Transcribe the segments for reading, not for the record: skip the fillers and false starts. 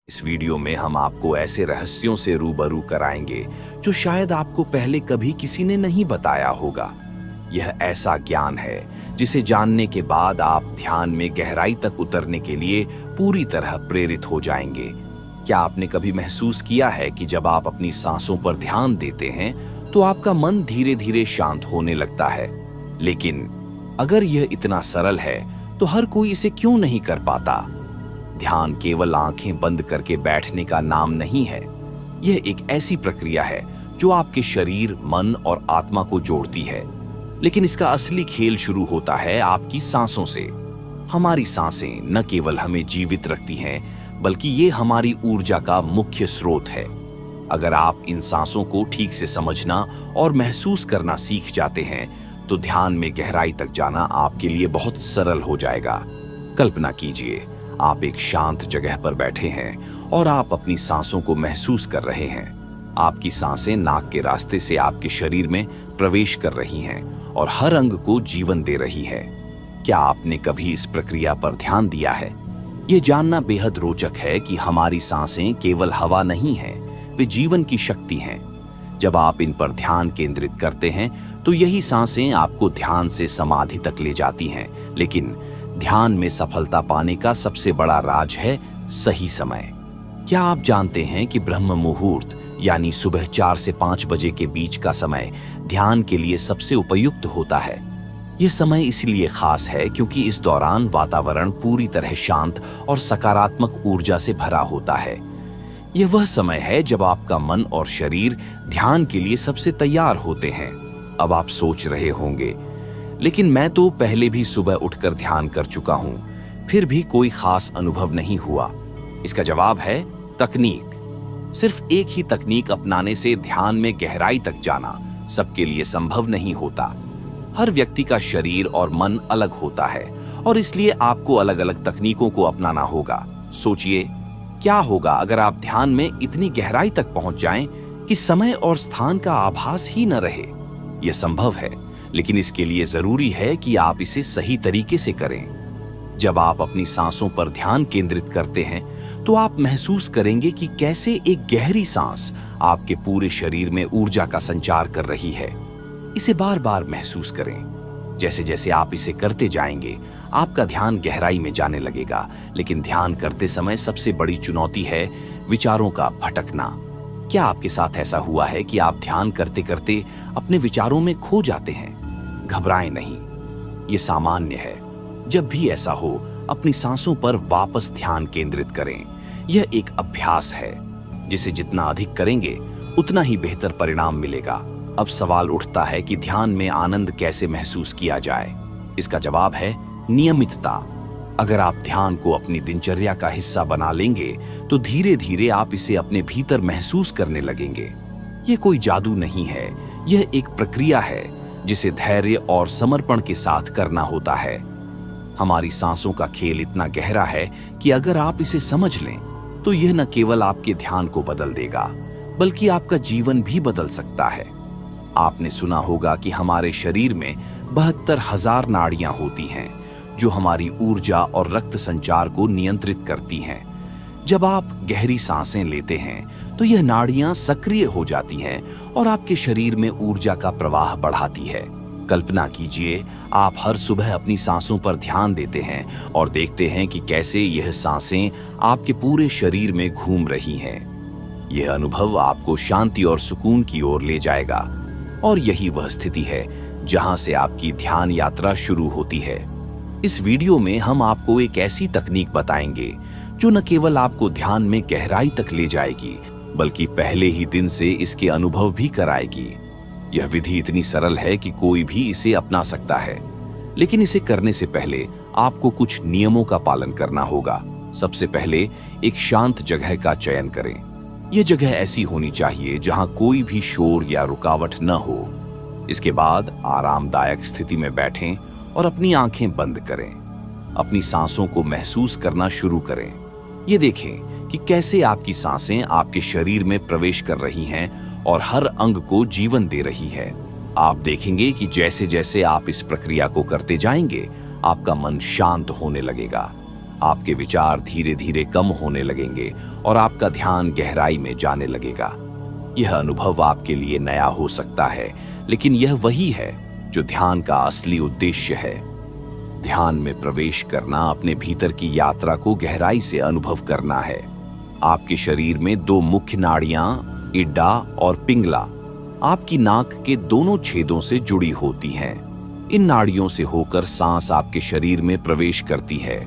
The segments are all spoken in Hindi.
इस वीडियो में हम आपको ऐसे रहस्यों से रूबरू कराएंगे जो शायद आपको पहले कभी किसी ने नहीं बताया होगा। यह ऐसा ज्ञान है जिसे जानने के बाद आप ध्यान में गहराई तक उतरने के लिए पूरी तरह प्रेरित हो जाएंगे। क्या आपने कभी महसूस किया है कि जब आप अपनी सांसों पर ध्यान देते हैं तो आपका मन धीरे धीरे शांत होने लगता है? लेकिन अगर यह इतना सरल है तो हर कोई इसे क्यों नहीं कर पाता? ध्यान केवल आंखें बंद करके बैठने का नाम नहीं है। यह एक ऐसी प्रक्रिया है जो आपके शरीर, मन और आत्मा को जोड़ती है। लेकिन इसका असली खेल शुरू होता है आपकी सांसों से। हमारी सांसें न केवल हमें जीवित रखती हैं, बल्कि ये हमारी ऊर्जा का मुख्य स्रोत है। अगर आप इन सांसों को ठीक से समझना और महसूस करना सीख जाते हैं, तो ध्यान में गहराई तक जाना आपके लिए बहुत सरल हो जाएगा। कल्पना कीजिए, आप एक शांत जगह पर बैठे हैं और आप अपनी सांसों को महसूस कर रहे हैं। आपकी सांसें नाक के रास्ते से आपके शरीर में प्रवेश कर रही हैं और हर अंग को जीवन दे रही है। क्या आपने कभी इस प्रक्रिया पर ध्यान दिया है? ये जानना बेहद रोचक है कि हमारी सांसें केवल हवा नहीं हैं, वे जीवन की शक्ति हैं। जब आप इन पर ध्यान केंद्रित करते हैं तो यही सांसें आपको ध्यान से समाधि तक ले जाती हैं। लेकिन ध्यान में सफलता पाने का सबसे बड़ा राज है सही समय। क्या आप जानते हैं कि ब्रह्म मुहूर्त यानी सुबह 4 से 5 बजे के बीच का समय ध्यान के लिए सबसे उपयुक्त होता है? यह समय इसलिए खास है क्योंकि इस दौरान वातावरण पूरी तरह शांत और सकारात्मक ऊर्जा से भरा होता है। यह वह समय है जब आपका मन और शरीर ध्यान के लिए सबसे तैयार होते हैं। अब आप सोच रहे होंगे, लेकिन मैं तो पहले भी सुबह उठकर ध्यान कर चुका हूं, फिर भी कोई खास अनुभव नहीं हुआ। इसका जवाब है तकनीक। सिर्फ एक ही तकनीक अपनाने से ध्यान में गहराई तक जाना सबके लिए संभव नहीं होता। हर व्यक्ति का शरीर और मन अलग होता है और इसलिए आपको अलग अलग तकनीकों को अपनाना होगा। सोचिए, क्या होगा अगर आप ध्यान में इतनी गहराई तक पहुंच जाएं कि समय और स्थान का आभास ही न रहे? यह संभव है, लेकिन इसके लिए जरूरी है कि आप इसे सही तरीके से करें। जब आप अपनी सांसों पर ध्यान केंद्रित करते हैं तो आप महसूस करेंगे कि कैसे एक गहरी सांस आपके पूरे शरीर में ऊर्जा का संचार कर रही है। इसे बार बार महसूस करें। जैसे जैसे आप इसे करते जाएंगे, आपका ध्यान गहराई में जाने लगेगा। लेकिन ध्यान करते समय सबसे बड़ी चुनौती है विचारों का भटकना। क्या आपके साथ ऐसा हुआ है कि आप ध्यान करते करते अपने विचारों में खो जाते हैं? घबराएं नहीं, ये सामान्य है। जब भी ऐसा हो, अपनी सांसों पर वापस ध्यान केंद्रित करें। यह एक अभ्यास है जिसे जितना अधिक करेंगे उतना ही बेहतर परिणाम मिलेगा। अब सवाल उठता है कि ध्यान में आनंद कैसे महसूस किया जाए? इसका जवाब है नियमितता। अगर आप ध्यान को अपनी दिनचर्या का हिस्सा बना लेंगे तो धीरे धीरे आप इसे अपने भीतर महसूस करने लगेंगे। यह कोई जादू नहीं है, यह एक प्रक्रिया है जिसे धैर्य और समर्पण के साथ करना होता है। हमारी सांसों का खेल इतना गहरा है कि अगर आप इसे समझ लें तो यह न केवल आपके ध्यान को बदल देगा, बल्कि आपका जीवन भी बदल सकता है। आपने सुना होगा कि हमारे शरीर में 72,000 नाड़ियां होती हैं जो हमारी ऊर्जा और रक्त संचार को नियंत्रित करती हैं। जब आप गहरी सांसें लेते हैं तो यह नाड़ियां सक्रिय हो जाती हैं और आपके शरीर में ऊर्जा का प्रवाह बढ़ाती है। कल्पना कीजिए, आप हर सुबह अपनी सांसों पर ध्यान देते हैं और देखते हैं कि कैसे यह सांसें आपके पूरे शरीर में घूम रही हैं। यह अनुभव आपको शांति और सुकून की ओर ले जाएगा और यही वह स्थिति है जहां से आपकी ध्यान यात्रा शुरू होती है। इस वीडियो में हम आपको एक ऐसी तकनीक बताएंगे जो न केवल आपको ध्यान में गहराई तक ले जाएगी, बल्कि पहले ही दिन से इसके अनुभव भी कराएगी। यह विधि इतनी सरल है कि कोई भी इसे अपना सकता है, लेकिन इसे करने से पहले आपको कुछ नियमों का पालन करना होगा। सबसे पहले एक शांत जगह का चयन करें। यह जगह ऐसी होनी चाहिए जहां कोई भी शोर या रुकावट न हो। इसके बाद आरामदायक स्थिति में बैठें और अपनी आंखें बंद करें। अपनी सांसों को महसूस करना शुरू करें। ये देखें कि कैसे आपकी सांसें आपके शरीर में प्रवेश कर रही हैं और हर अंग को जीवन दे रही है। आप देखेंगे कि जैसे जैसे आप इस प्रक्रिया को करते जाएंगे, आपका मन शांत होने लगेगा। आपके विचार धीरे धीरे कम होने लगेंगे और आपका ध्यान गहराई में जाने लगेगा। यह अनुभव आपके लिए नया हो सकता है, लेकिन यह वही है जो ध्यान का असली उद्देश्य है। ध्यान में प्रवेश करना अपने भीतर की यात्रा को गहराई से अनुभव करना है। आपके शरीर में दो मुख्य नाड़ियां, इड्डा और पिंगला, आपकी नाक के दोनों छेदों से जुड़ी होती हैं। इन नाड़ियों से होकर सांस आपके शरीर में प्रवेश करती है।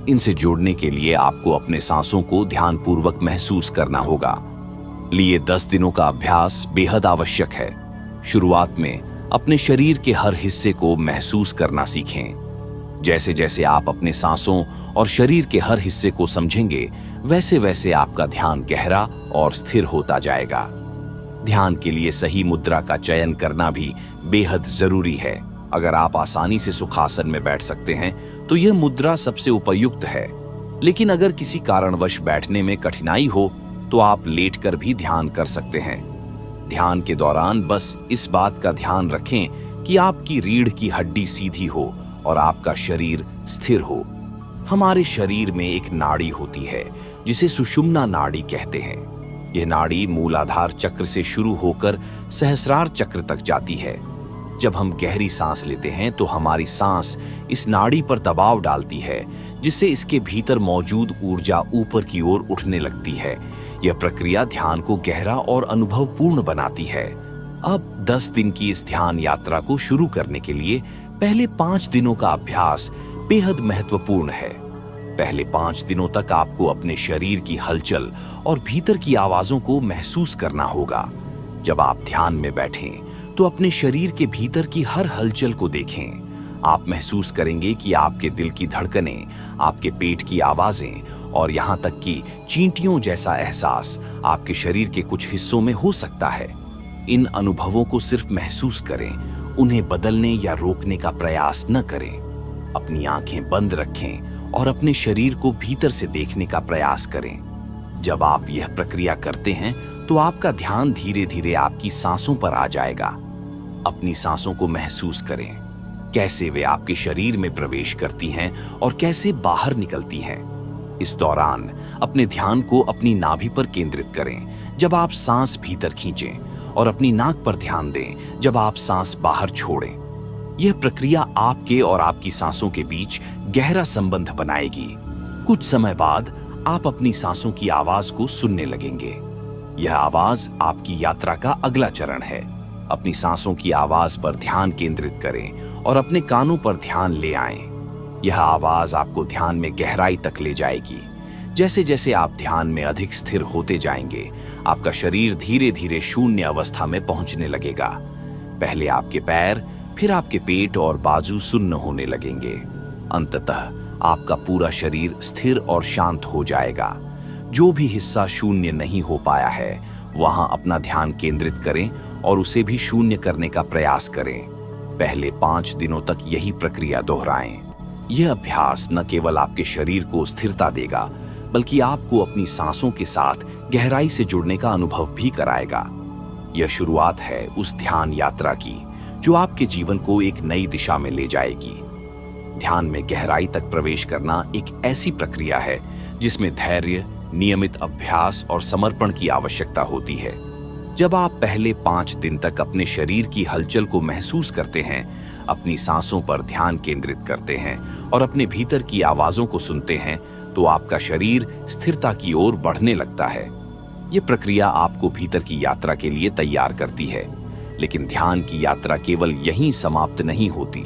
इनसे जुड़ने के लिए आपको अपने सांसों को ध्यानपूर्वक महसूस करना होगा। लिए 10 दिनों का अभ्यास बेहद आवश्यक है। शुरुआत में अपने शरीर के हर हिस्से को महसूस करना सीखें। जैसे जैसे आप अपने सांसों और शरीर के हर हिस्से को समझेंगे, वैसे वैसे आपका ध्यान गहरा और स्थिर होता जाएगा। ध्यान के लिए सही मुद्रा का चयन करना भी बेहद जरूरी है। अगर आप आसानी से सुखासन में बैठ सकते हैं तो यह मुद्रा सबसे उपयुक्त है, लेकिन अगर किसी कारणवश बैठने में कठिनाई हो तो आप लेटकर भी ध्यान कर सकते हैं। ध्यान के दौरान बस इस बात का ध्यान रखें कि आपकी रीढ़ की हड्डी सीधी हो और आपका शरीर स्थिर हो। हमारे शरीर में एक नाड़ी होती है जिसे सुषुम्ना नाड़ी कहते हैं। यह नाड़ी मूलाधार चक्र से शुरू होकर सहस्रार चक्र तक जाती है। जब हम गहरी सांस लेते हैं तो हमारी सांस इस नाड़ी पर दबाव डालती है, जिससे इसके भीतर मौजूद ऊर्जा ऊपर की ओर उठने लगती है। यह प्रक्रिया ध्यान को गहरा और अनुभवपूर्ण बनाती है। अब 10 दिन की इस ध्यान यात्रा को शुरू करने के लिए पहले 5 दिनों का अभ्यास बेहद महत्वपूर्ण है। पहले 5 दिनों तक आपको अपने शरीर की हलचल और भीतर की आवाजों को महसूस करना होगा। जब आप ध्यान में बैठें तो अपने शरीर के भीतर की हर हलचल को देखें। आप महसूस करेंगे कि आपके दिल की धड़कनें, आपके पेट की आवाजें और यहाँ तक कि चींटियों जैसा एहसास आपके शरीर के कुछ हिस्सों में हो सकता है। इन अनुभवों को सिर्फ महसूस करें, उन्हें बदलने या रोकने का प्रयास न करें। अपनी आंखें बंद रखें और अपने शरीर को भीतर से देखने का प्रयास करें। जब आप यह प्रक्रिया करते हैं तो आपका ध्यान धीरे धीरे आपकी सांसों पर आ जाएगा। अपनी सांसों को महसूस करें, कैसे वे आपके शरीर में प्रवेश करती हैं और कैसे बाहर निकलती हैं। इस दौरान अपने ध्यान को अपनी नाभि पर केंद्रित करें जब आप सांस भीतर खींचें, और अपनी नाक पर ध्यान दें जब आप सांस बाहर छोड़ें। यह प्रक्रिया आपके और आपकी सांसों के बीच गहरा संबंध बनाएगी। कुछ समय बाद आप अपनी सांसों की आवाज को सुनने लगेंगे। यह आवाज आपकी यात्रा का अगला चरण है। अपनी सांसों की आवाज पर ध्यान केंद्रित करें और अपने कानों पर ध्यान ले आएं। यह आवाज आपको ध्यान में गहराई तक ले जाएगी। जैसे जैसे आप ध्यान में अधिक स्थिर होते जाएंगे, आपका शरीर धीरे धीरे शून्य अवस्था में पहुंचने लगेगा। पहले आपके पैर, फिर आपके पेट और बाजू सुन्न होने लगेंगे। अंततः आपका पूरा शरीर स्थिर और शांत हो जाएगा। जो भी हिस्सा शून्य नहीं हो पाया है, वहां अपना ध्यान केंद्रित करें और उसे भी शून्य करने का प्रयास करें। पहले 5 दिनों तक यही प्रक्रिया दोहराएं। यह अभ्यास न केवल आपके शरीर को स्थिरता देगा, बल्कि आपको अपनी सांसों के साथ गहराई से जुड़ने का अनुभव भी कराएगा। यह शुरुआत है उस ध्यान यात्रा की जो आपके जीवन को एक नई दिशा में ले जाएगी। ध्यान में गहराई तक प्रवेश करना एक ऐसी प्रक्रिया है जिसमें धैर्य, नियमित अभ्यास और समर्पण की आवश्यकता होती है। जब आप पहले 5 दिन तक अपने शरीर की हलचल को महसूस करते हैं, अपनी सांसों पर ध्यान केंद्रित करते हैं और अपने भीतर की आवाजों को सुनते हैं, तो आपका शरीर स्थिरता की ओर बढ़ने लगता है। यह प्रक्रिया आपको भीतर की यात्रा के लिए तैयार करती है। लेकिन ध्यान की यात्रा केवल यहीं समाप्त नहीं होती।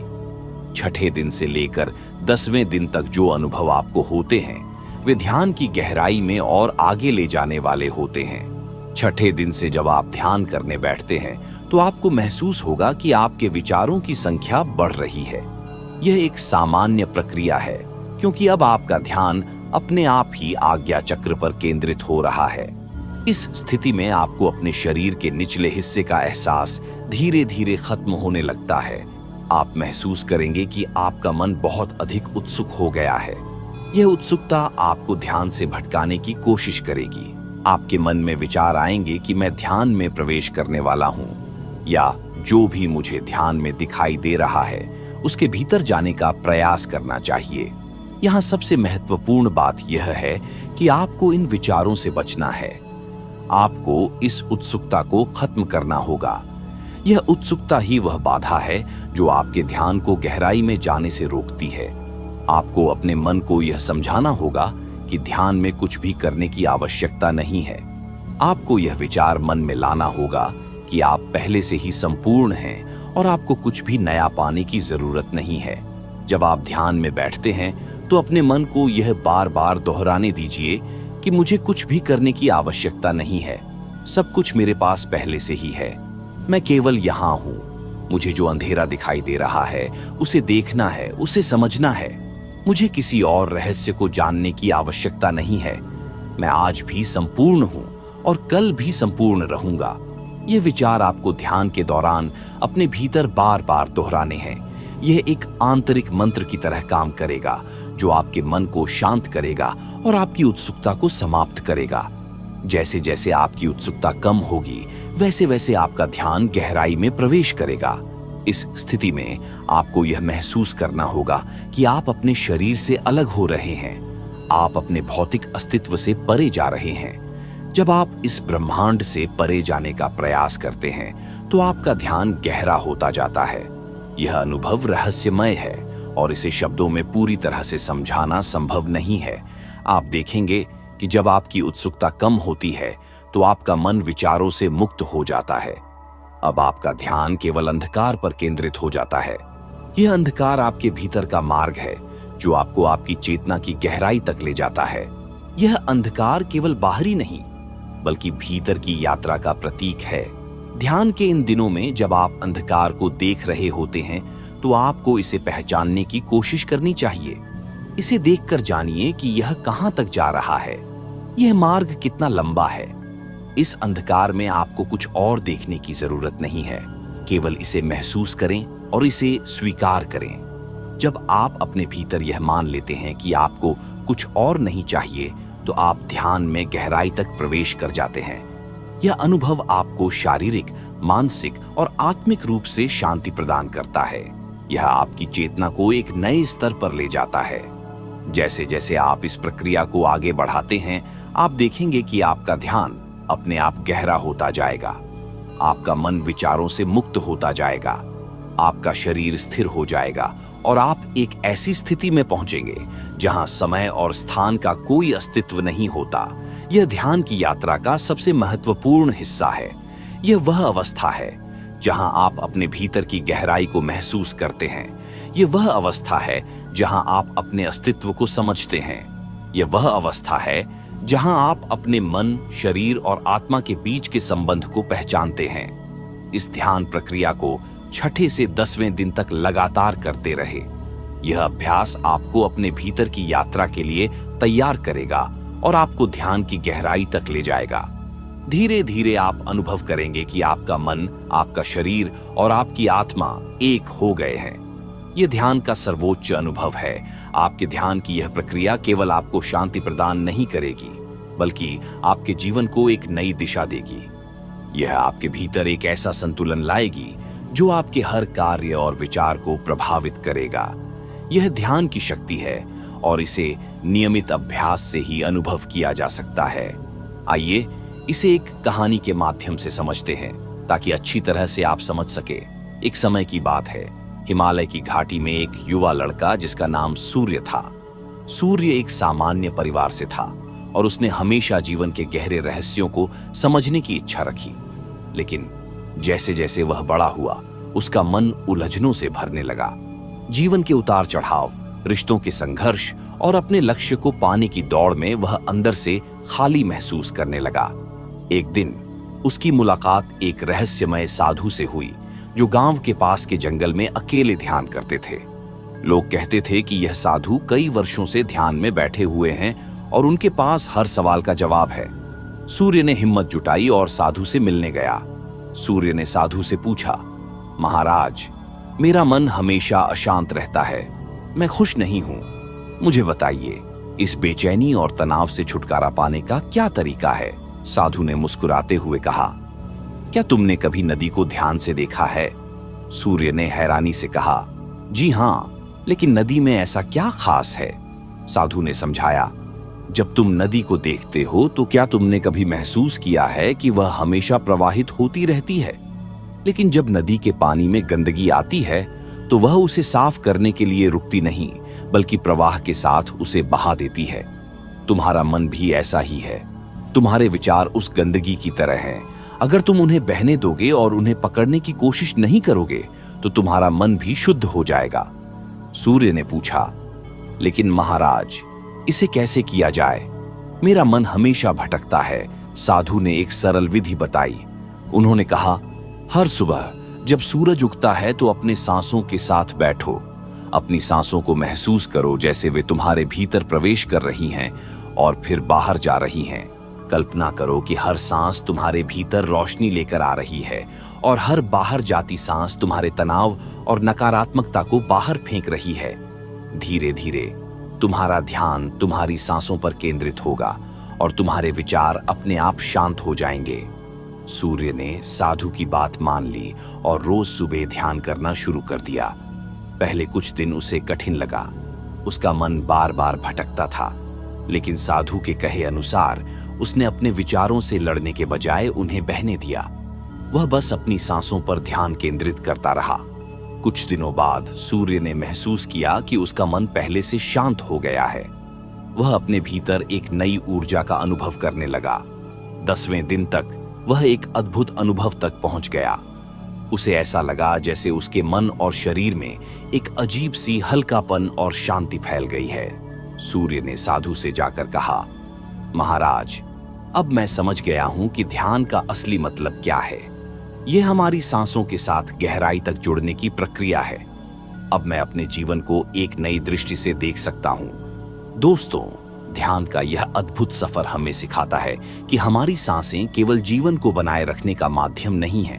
6ठे दिन से लेकर 10वें दिन तक जो अनुभव आपको होते हैं, वे ध्यान की गहराई में और आगे ले जाने वाले होते हैं। 6ठे दिन से जब आप ध्यान करने बैठते हैं तो आपको महसूस होगा कि आपके विचारों की संख्या बढ़ रही है। यह एक सामान्य प्रक्रिया है, क्योंकि अब आपका ध्यान अपने आप ही आज्ञा चक्र पर केंद्रित हो रहा है। इस स्थिति में आपको अपने शरीर के निचले हिस्से का एहसास धीरे धीरे खत्म होने लगता है। आप महसूस करेंगे कि आपका मन बहुत अधिक उत्सुक हो गया है। यह उत्सुकता आपको ध्यान से भटकाने की कोशिश करेगी। आपके मन में विचार आएंगे कि मैं ध्यान में प्रवेश करने वाला हूं, या जो भी मुझे ध्यान में दिखाई दे रहा है उसके भीतर जाने का प्रयास करना चाहिए। यहाँ सबसे महत्वपूर्ण बात यह है कि आपको इन विचारों से बचना है। आपको इस उत्सुकता को खत्म करना होगा। यह उत्सुकता ही वह बाधा है जो आपके ध्यान को गहराई में जाने से रोकती है। आपको अपने मन को यह समझाना होगा कि ध्यान में कुछ भी करने की आवश्यकता नहीं है। आपको यह विचार मन में लाना होगा कि आप पहले से ही संपूर्ण हैं और आपको कुछ भी नया पाने की जरूरत नहीं है। जब आप ध्यान में बैठते हैं तो अपने मन को यह बार बार दोहराने दीजिए कि मुझे कुछ भी करने की आवश्यकता नहीं है, सब कुछ मेरे पास पहले से ही है। मैं केवल यहाँ हूँ। मुझे जो अंधेरा दिखाई दे रहा है उसे देखना है, उसे समझना है। मुझे किसी और रहस्य को जानने की आवश्यकता नहीं है। मैं आज भी संपूर्ण हूँ और कल भी संपूर्ण रहूंगा। ये विचार आपको ध्यान के दौरान अपने भीतर बार बार दोहराने हैं। यह एक आंतरिक मंत्र की तरह काम करेगा जो आपके मन को शांत करेगा और आपकी उत्सुकता को समाप्त करेगा। जैसे जैसे आपकी उत्सुकता कम होगी वैसे वैसे आपका ध्यान गहराई में प्रवेश करेगा। इस स्थिति में आपको यह महसूस करना होगा कि आप अपने शरीर से अलग हो रहे हैं। आप अपने भौतिक अस्तित्व से परे जा रहे हैं। जब आप इस ब्रह्मांड से परे जाने का प्रयास करते हैं तो आपका ध्यान गहरा होता जाता है। यह अनुभव रहस्यमय है और इसे शब्दों में पूरी तरह से समझाना संभव नहीं है। आप देखेंगे कि जब आपकी उत्सुकता कम होती है तो आपका मन विचारों से मुक्त हो जाता है। अब आपका ध्यान केवल अंधकार पर केंद्रित हो जाता है। यह अंधकार आपके भीतर का मार्ग है जो आपको आपकी चेतना की गहराई तक ले जाता है। यह अंधकार केवल बाहरी नहीं बल्कि भीतर की यात्रा का प्रतीक है। ध्यान के इन दिनों में जब आप अंधकार को देख रहे होते हैं तो आपको इसे पहचानने की कोशिश करनी चाहिए। इसे देखकर जानिए कि यह कहां तक जा रहा है, यह मार्ग कितना लंबा है। इस अंधकार में आपको कुछ और देखने की जरूरत नहीं है, केवल इसे महसूस करें और इसे स्वीकार करें। जब आप अपने भीतर यह मान लेते हैं कि आपको कुछ और नहीं चाहिए तो आप ध्यान में गहराई तक प्रवेश कर जाते हैं। यह अनुभव आपको शारीरिक, मानसिक और आत्मिक रूप से शांति प्रदान करता है। यह आपकी चेतना को एक नए स्तर पर ले जाता है। जैसे जैसे आप इस प्रक्रिया को आगे बढ़ाते हैं आप देखेंगे कि आपका ध्यान अपने आप गहरा होता जाएगा। आपका मन विचारों से मुक्त होता जाएगा। आपका शरीर स्थिर हो जाएगा और आप एक ऐसी स्थिति में पहुंचेंगे जहां समय और स्थान का कोई अस्तित्व नहीं होता। यह ध्यान की यात्रा का सबसे महत्वपूर्ण हिस्सा है। यह वह अवस्था है जहां आप अपने भीतर की गहराई को महसूस करते हैं। यह वह अवस्था है जहां आप अपने अस्तित्व को समझते हैं। यह वह अवस्था है जहां आप अपने मन, शरीर और आत्मा के बीच के संबंध को पहचानते हैं। इस ध्यान प्रक्रिया को 6 से 10वें दिन तक लगातार करते रहे। यह अभ्यास आपको अपने भीतर की यात्रा के लिए तैयार करेगा और आपको ध्यान की गहराई तक ले जाएगा। धीरे धीरे आप अनुभव करेंगे कि आपका मन, आपका शरीर और आपकी आत्मा एक हो गए हैं। यह ध्यान का सर्वोच्च अनुभव है। आपके ध्यान की यह प्रक्रिया केवल आपको शांति प्रदान नहीं करेगी बल्कि आपके जीवन को एक नई दिशा देगी। यह आपके भीतर एक ऐसा संतुलन लाएगी जो आपके हर कार्य और विचार को प्रभावित करेगा। यह ध्यान की शक्ति है और इसे नियमित अभ्यास से ही अनुभव किया जा सकता है। आइए इसे एक कहानी के माध्यम से समझते हैं ताकि अच्छी तरह से आप समझ सके। एक समय की बात है, हिमालय की घाटी में एक युवा लड़का जिसका नाम सूर्य था। सूर्य एक सामान्य परिवार से था और उसने हमेशा जीवन के गहरे रहस्यों को समझने की इच्छा रखी। लेकिन जैसे जैसे वह बड़ा हुआ उसका मन उलझनों से भरने लगा। जीवन के उतार चढ़ाव, रिश्तों के संघर्ष और अपने लक्ष्य को पाने की दौड़ में वह अंदर से खाली महसूस करने लगा। एक दिन उसकी मुलाकात एक रहस्यमय साधु से हुई जो गांव के पास के जंगल में अकेले ध्यान करते थे। लोग कहते थे कि यह साधु कई वर्षों से ध्यान में बैठे हुए हैं और उनके पास हर सवाल का जवाब है। सूर्य ने हिम्मत जुटाई और साधु से मिलने गया। सूर्य ने साधु से पूछा, महाराज, मेरा मन हमेशा अशांत रहता है, मैं खुश नहीं हूं। मुझे बताइए, इस बेचैनी और तनाव से छुटकारा पाने का क्या तरीका है? साधु ने मुस्कुराते हुए कहा, क्या तुमने कभी नदी को ध्यान से देखा है? सूर्य ने हैरानी से कहा, जी हां, लेकिन नदी में ऐसा क्या खास है? साधु ने समझाया, जब तुम नदी को देखते हो तो क्या तुमने कभी महसूस किया है कि वह हमेशा प्रवाहित होती रहती है? लेकिन जब नदी के पानी में गंदगी आती है तो वह उसे साफ करने के लिए रुकती नहीं, बल्कि प्रवाह के साथ उसे बहा देती है। तुम्हारा मन भी ऐसा ही है। तुम्हारे विचार उस गंदगी की तरह हैं। अगर तुम उन्हें बहने दोगे और उन्हें पकड़ने की कोशिश नहीं करोगे तो तुम्हारा मन भी शुद्ध हो जाएगा। सूर्य ने पूछा, लेकिन महाराज, इसे कैसे किया जाए? मेरा मन हमेशा भटकता है। साधु ने एक सरल विधि बताई। उन्होंने कहा, हर सुबह जब सूरज उगता है तो अपने सांसों के साथ बैठो। अपनी सांसों को महसूस करो जैसे वे तुम्हारे भीतर प्रवेश कर रही हैं और फिर बाहर जा रही हैं। कल्पना करो कि हर सांस तुम्हारे भीतर रोशनी लेकर आ रही है और हर बाहर जाती सांस तुम्हारे तनाव और नकारात्मकता को बाहर फेंक रही है। धीरे धीरे तुम्हारा ध्यान तुम्हारी सांसों पर केंद्रित होगा और तुम्हारे विचार अपने आप शांत हो जाएंगे। सूर्य ने साधु की बात मान ली और रोज सुबह ध्यान करना शुरू कर दिया। पहले कुछ दिन उसे कठिन लगा। उसका मन बार बार भटकता था, लेकिन साधु के कहे अनुसार उसने अपने विचारों से लड़ने के बजाय उन्हें बहने दिया। वह बस अपनी सांसों पर ध्यान केंद्रित करता रहा। कुछ दिनों बाद सूर्य ने महसूस किया कि उसका मन पहले से शांत हो गया है। वह अपने भीतर एक नई ऊर्जा का अनुभव करने लगा। 10वें दिन तक वह एक अद्भुत अनुभव तक पहुंच गया। उसे ऐसा लगा जैसे उसके मन और शरीर में एक अजीब सी हल्कापन और शांति फैल गई है। सूर्य ने साधु से जाकर कहा, महाराज, अब मैं समझ गया हूं कि ध्यान का असली मतलब क्या है। यह हमारी सांसों के साथ गहराई तक जुड़ने की प्रक्रिया है। अब मैं अपने जीवन को एक नई दृष्टि से देख सकता हूं। दोस्तों, ध्यान का यह अद्भुत सफर हमें सिखाता है कि हमारी सांसें केवल जीवन को बनाए रखने का माध्यम नहीं है,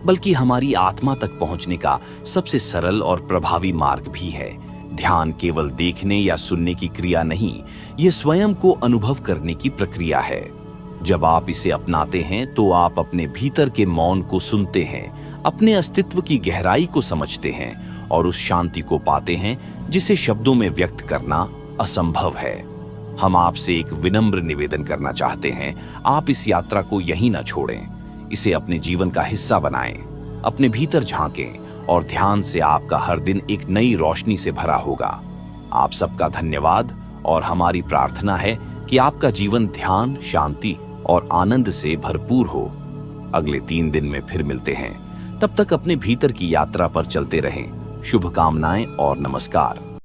बल्कि हमारी आत्मा तक पहुंचने का सबसे सरल और प्रभावी मार्ग भी है। ध्यान केवल देखने या सुनने की क्रिया नहीं, यह स्वयं को अनुभव करने की प्रक्रिया है। जब आप इसे अपनाते हैं तो आप अपने भीतर के मौन को सुनते हैं, अपने अस्तित्व की गहराई को समझते हैं और उस शांति को पाते हैं जिसे शब्दों में व्यक्त करना असंभव है। हम आपसे एक विनम्र निवेदन करना चाहते हैं, आप इस यात्रा को यहीं न छोड़ें। इसे अपने जीवन का हिस्सा बनाएं, अपने भीतर झांकें और ध्यान से आपका हर दिन एक नई रोशनी से भरा होगा। आप सबका धन्यवाद और हमारी प्रार्थना है कि आपका जीवन ध्यान, शांति और आनंद से भरपूर हो। अगले 3 दिन में फिर मिलते हैं। तब तक अपने भीतर की यात्रा पर चलते रहें। शुभकामनाएं और नमस्कार।